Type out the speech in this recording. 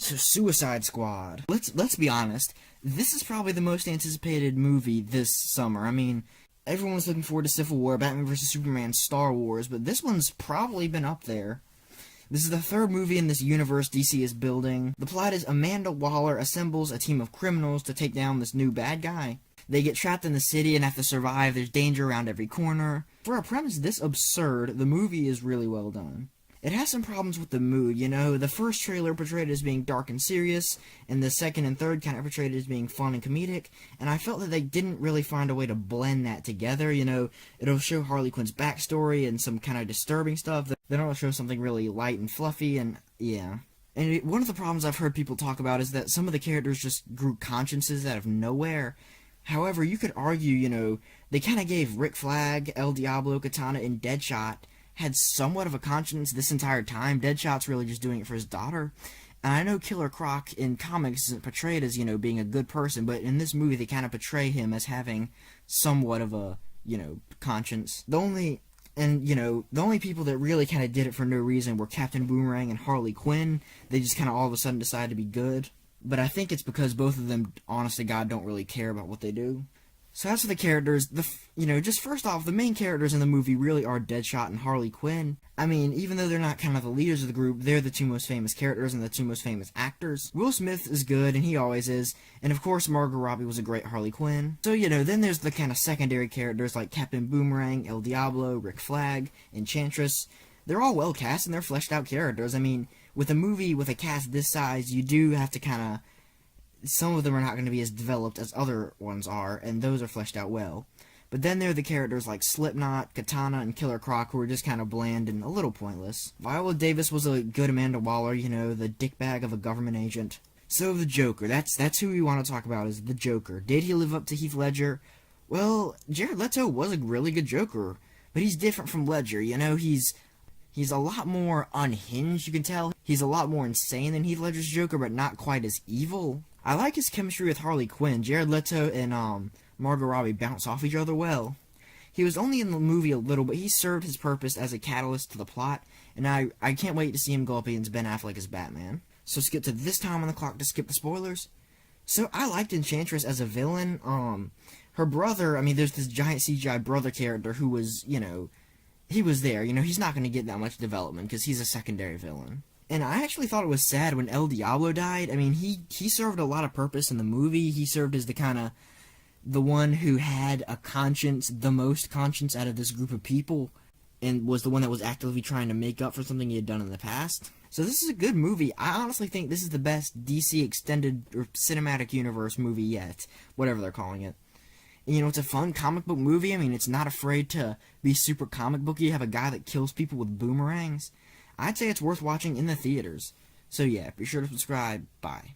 So Suicide Squad. Let's be honest. This is probably the most anticipated movie this summer. I mean, everyone was looking forward to Civil War, Batman vs Superman, Star Wars, but this one's probably been up there. This is the third movie in this universe DC is building. The plot is Amanda Waller assembles a team of criminals to take down this new bad guy. They get trapped in the city and have to survive. There's danger around every corner. For a premise this absurd, the movie is really well done. It has some problems with the mood, you know. The first trailer portrayed it as being dark and serious, and the second and third kind of portrayed it as being fun and comedic, and I felt that they didn't really find a way to blend that together, you know. It'll show Harley Quinn's backstory and some kind of disturbing stuff, then it'll show something really light and fluffy, and yeah. And one of the problems I've heard people talk about is that some of the characters just grew consciences out of nowhere. However, you could argue, you know, they kind of gave Rick Flag, El Diablo, Katana, and Deadshot had somewhat of a conscience this entire time. Deadshot's really just doing it for his daughter. And I know Killer Croc in comics isn't portrayed as, you know, being a good person, but in this movie they kind of portray him as having somewhat of a, you know, conscience. The only people that really kind of did it for no reason were Captain Boomerang and Harley Quinn. They just kind of all of a sudden decided to be good. But I think it's because both of them, honest to God, don't really care about what they do. So as for the characters, just first off, the main characters in the movie really are Deadshot and Harley Quinn. I mean, even though they're not kind of the leaders of the group, they're the two most famous characters and the two most famous actors. Will Smith is good, and he always is, and of course Margot Robbie was a great Harley Quinn. So, you know, then there's the kind of secondary characters like Captain Boomerang, El Diablo, Rick Flag, Enchantress. They're all well cast and they're fleshed out characters. I mean, with a movie with a cast this size, you do have to kind of... Some of them are not going to be as developed as other ones are, and those are fleshed out well. But then there are the characters like Slipknot, Katana, and Killer Croc who are just kind of bland and a little pointless. Viola Davis was a good Amanda Waller, you know, the dickbag of a government agent. So the Joker, that's who we want to talk about, is the Joker. Did he live up to Heath Ledger? Well, Jared Leto was a really good Joker, but he's different from Ledger, you know, he's a lot more unhinged, you can tell. He's a lot more insane than Heath Ledger's Joker, but not quite as evil. I like his chemistry with Harley Quinn. Jared Leto and Margot Robbie bounce off each other well. He was only in the movie a little, but he served his purpose as a catalyst to the plot, and I can't wait to see him go up against Ben Affleck as Batman. So skip to this time on the clock to skip the spoilers. So I liked Enchantress as a villain. Her brother, I mean, there's this giant CGI brother character who was, you know, he was there. You know, he's not going to get that much development because he's a secondary villain. And I actually thought it was sad when El Diablo died. I mean, he served a lot of purpose in the movie. He served as the one who had a conscience, the most conscience out of this group of people, and was the one that was actively trying to make up for something he had done in the past. So this is a good movie. I honestly think this is the best DC extended or cinematic universe movie yet, whatever they're calling it. And, you know, it's a fun comic book movie. I mean, it's not afraid to be super comic booky. You have a guy that kills people with boomerangs. I'd say it's worth watching in the theaters. So yeah, be sure to subscribe. Bye.